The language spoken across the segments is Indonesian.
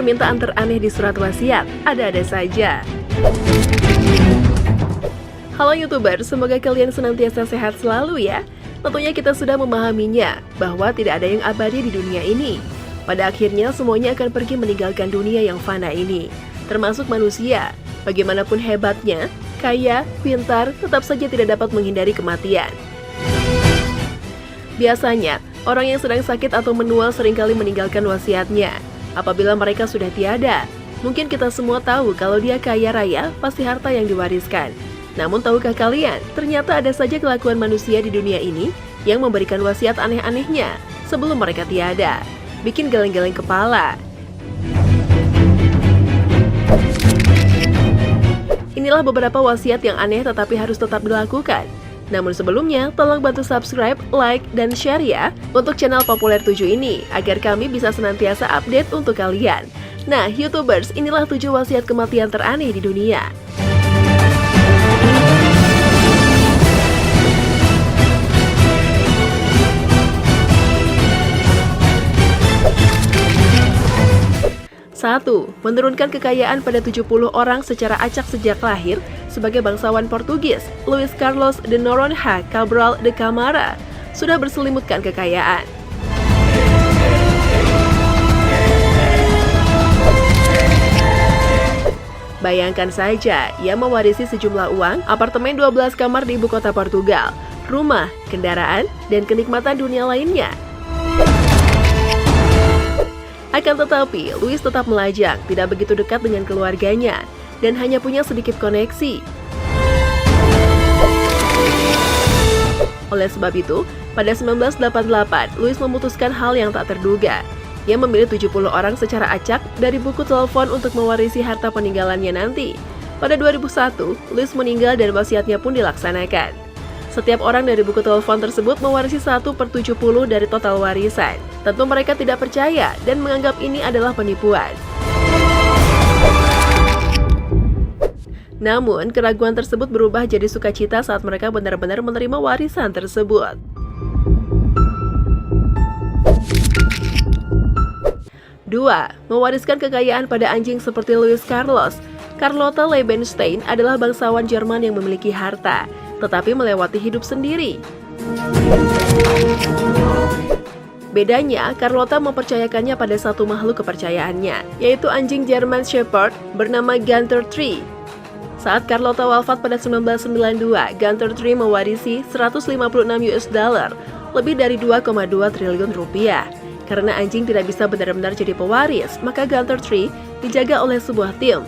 permintaan teraneh di surat wasiat? Ada-ada saja. Halo YouTuber, semoga kalian senantiasa sehat selalu ya. Tentunya kita sudah memahaminya, bahwa tidak ada yang abadi di dunia ini. Pada akhirnya semuanya akan pergi meninggalkan dunia yang fana ini, termasuk manusia. Bagaimanapun hebatnya, kaya, pintar, tetap saja tidak dapat menghindari kematian. Biasanya, orang yang sedang sakit atau menua seringkali meninggalkan wasiatnya. Apabila mereka sudah tiada, mungkin kita semua tahu kalau dia kaya raya, pasti harta yang diwariskan. Namun tahukah kalian, ternyata ada saja kelakuan manusia di dunia ini yang memberikan wasiat aneh-anehnya sebelum mereka tiada. Bikin geleng-geleng kepala. Inilah beberapa wasiat yang aneh tetapi harus tetap dilakukan. Namun sebelumnya, tolong bantu subscribe, like, dan share ya untuk channel Populer 7 ini, agar kami bisa senantiasa update untuk kalian. Nah, YouTubers, inilah 7 wasiat kematian teraneh di dunia. Satu, menurunkan kekayaan pada 70 orang secara acak sejak lahir sebagai bangsawan Portugis. Luis Carlos de Noronha Cabral de Camara sudah berselimutkan kekayaan. Bayangkan saja, ia mewarisi sejumlah uang, apartemen 12 kamar di ibu kota Portugal, rumah, kendaraan, dan kenikmatan dunia lainnya. Akan tetapi, Luis tetap melajang, tidak begitu dekat dengan keluarganya, dan hanya punya sedikit koneksi. Oleh sebab itu, pada 1988, Luis memutuskan hal yang tak terduga. Ia memilih 70 orang secara acak dari buku telepon untuk mewarisi harta peninggalannya nanti. Pada 2001, Luis meninggal dan wasiatnya pun dilaksanakan. Setiap orang dari buku telepon tersebut mewarisi 1/70 dari total warisan. Tentu mereka tidak percaya dan menganggap ini adalah penipuan. Namun, keraguan tersebut berubah jadi sukacita saat mereka benar-benar menerima warisan tersebut. Dua, mewariskan kekayaan pada anjing seperti Luis Carlos. Carlota Liebenstein adalah bangsawan Jerman yang memiliki harta, tetapi melewati hidup sendiri. Bedanya, Carlota mempercayakannya pada satu makhluk kepercayaannya, yaitu anjing German Shepherd bernama Gunther Tree. Saat Carlota wafat pada 1992, Gunther Tree mewarisi $156, lebih dari 2,2 triliun rupiah. Karena anjing tidak bisa benar-benar jadi pewaris, maka Gunther Tree dijaga oleh sebuah tim.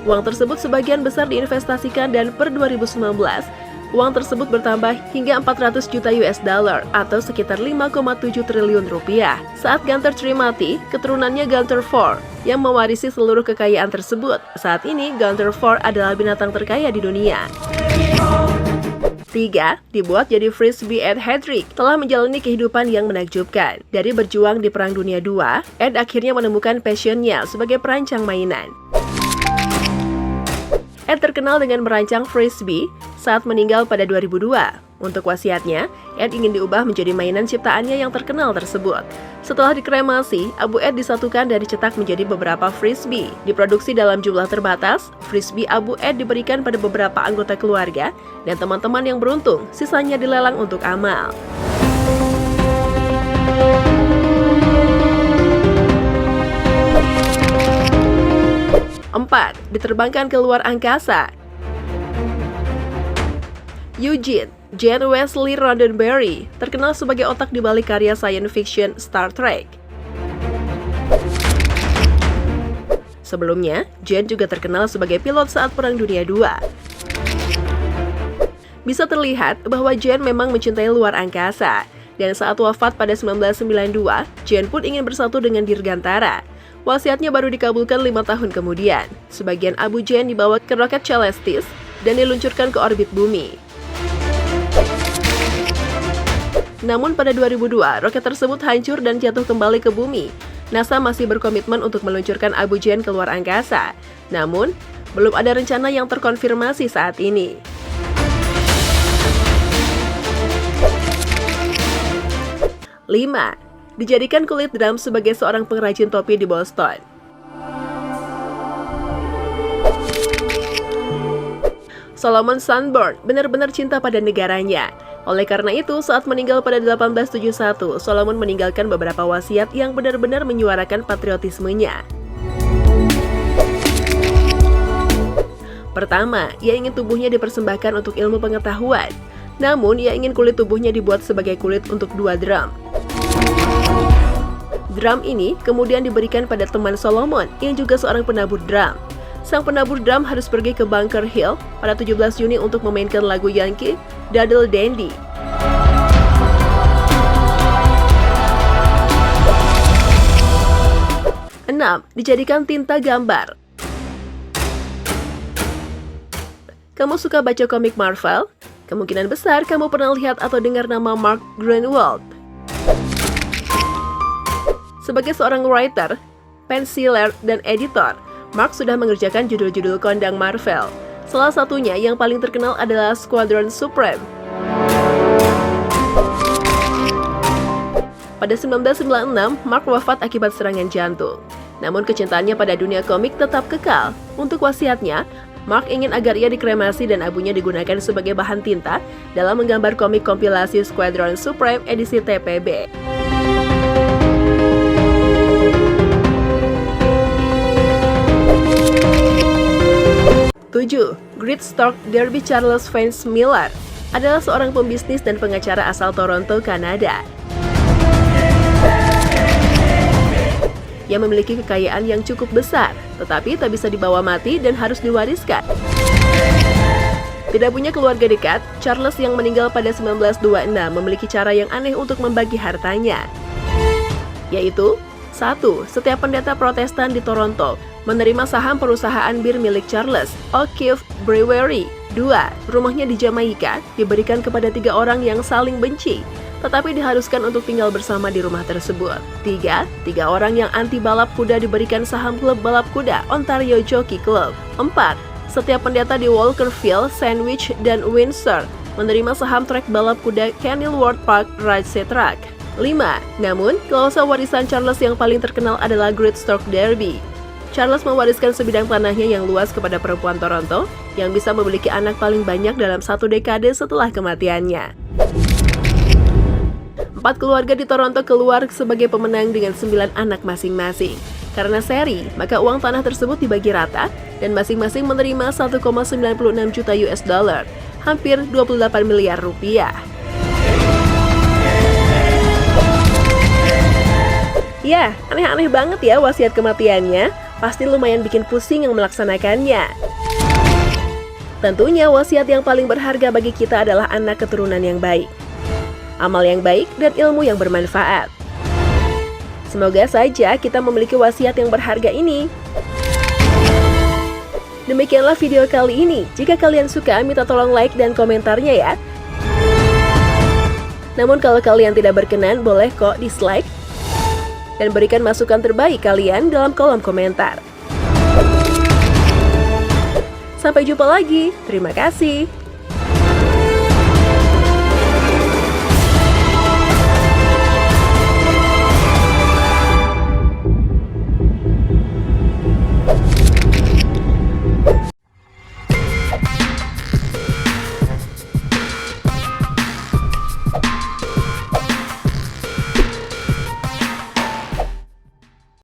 Uang tersebut sebagian besar diinvestasikan dan per 2019, uang tersebut bertambah hingga 400 juta US dollar atau sekitar 5,7 triliun rupiah. Saat Gunther Tree mati, keturunannya Gunther 4 yang mewarisi seluruh kekayaan tersebut. Saat ini, Gunther 4 adalah binatang terkaya di dunia. 3. Dibuat jadi Frisbee Ed Hedrick telah menjalani kehidupan yang menakjubkan. Dari berjuang di Perang Dunia II, Ed akhirnya menemukan passionnya sebagai perancang mainan. Ed terkenal dengan merancang Frisbee saat meninggal pada 2002. Untuk wasiatnya, Ed ingin diubah menjadi mainan ciptaannya yang terkenal tersebut. Setelah dikremasi, abu Ed disatukan dan dicetak menjadi beberapa Frisbee. Diproduksi dalam jumlah terbatas, Frisbee abu Ed diberikan pada beberapa anggota keluarga dan teman-teman yang beruntung, sisanya dilelang untuk amal. Empat, diterbangkan ke luar angkasa. Eugene Jan Wesley Roddenberry terkenal sebagai otak di balik karya science fiction Star Trek. Sebelumnya, Jan juga terkenal sebagai pilot saat Perang Dunia II. Bisa terlihat bahwa Jan memang mencintai luar angkasa, dan saat wafat pada 1992, Jan pun ingin bersatu dengan Dirgantara. Wasiatnya baru dikabulkan 5 tahun kemudian. Sebagian abu Jan dibawa ke roket Celestis dan diluncurkan ke orbit bumi. Namun pada 2002, roket tersebut hancur dan jatuh kembali ke bumi. NASA masih berkomitmen untuk meluncurkan Abu Jan ke luar angkasa. Namun, belum ada rencana yang terkonfirmasi saat ini. 5. dijadikan kulit drum sebagai seorang pengrajin topi di Boston. Solomon Sunburn benar-benar cinta pada negaranya. Oleh karena itu, saat meninggal pada 1871, Solomon meninggalkan beberapa wasiat yang benar-benar menyuarakan patriotismenya. Pertama, ia ingin tubuhnya dipersembahkan untuk ilmu pengetahuan. Namun, ia ingin kulit tubuhnya dibuat sebagai kulit untuk 2 drum. Drum ini kemudian diberikan pada teman Solomon yang juga seorang penabur drum. Sang penabur drum harus pergi ke Bunker Hill pada 17 Juni untuk memainkan lagu Yankee, Doodle Dandy. Enam, dijadikan tinta gambar. Kamu suka baca komik Marvel? Kemungkinan besar kamu pernah lihat atau dengar nama Mark Gruenwald. Sebagai seorang writer, penciler, dan editor, Mark sudah mengerjakan judul-judul kondang Marvel. Salah satunya yang paling terkenal adalah Squadron Supreme. Pada 1996, Mark wafat akibat serangan jantung. Namun kecintaannya pada dunia komik tetap kekal. Untuk wasiatnya, Mark ingin agar ia dikremasi dan abunya digunakan sebagai bahan tinta dalam menggambar komik kompilasi Squadron Supreme edisi TPB. 7. Great Stork Derby Charles Vance Miller adalah seorang pembisnis dan pengacara asal Toronto, Kanada. Ia memiliki kekayaan yang cukup besar, tetapi tak bisa dibawa mati dan harus diwariskan. Tidak punya keluarga dekat, Charles yang meninggal pada 1926 memiliki cara yang aneh untuk membagi hartanya, yaitu 1. Setiap pendeta Protestan di Toronto menerima saham perusahaan bir milik Charles, O'Keefe Brewery. 2. Rumahnya di Jamaika diberikan kepada 3 orang yang saling benci, tetapi diharuskan untuk tinggal bersama di rumah tersebut. 3. 3 orang yang anti balap kuda diberikan saham klub balap kuda Ontario Jockey Club. 4. Setiap pendeta di Walkerville, Sandwich, dan Windsor menerima saham trek balap kuda Kenilworth Park Racetrack. 5. Namun, klausa warisan Charles yang paling terkenal adalah Great Stork Derby. Charles mewariskan sebidang tanahnya yang luas kepada perempuan Toronto yang bisa memiliki anak paling banyak dalam 1 dekade setelah kematiannya. 4 keluarga di Toronto keluar sebagai pemenang dengan 9 anak masing-masing. Karena seri, maka uang tanah tersebut dibagi rata dan masing-masing menerima 1,96 juta US dollar, hampir 28 miliar rupiah. Ya, aneh-aneh banget ya wasiat kematiannya. Pasti lumayan bikin pusing yang melaksanakannya. Tentunya wasiat yang paling berharga bagi kita adalah anak keturunan yang baik, amal yang baik, dan ilmu yang bermanfaat. Semoga saja kita memiliki wasiat yang berharga ini. Demikianlah video kali ini. Jika kalian suka, minta tolong like dan komentarnya ya. Namun kalau kalian tidak berkenan, boleh kok dislike dan berikan masukan terbaik kalian dalam kolom komentar. Sampai jumpa lagi. Terima kasih.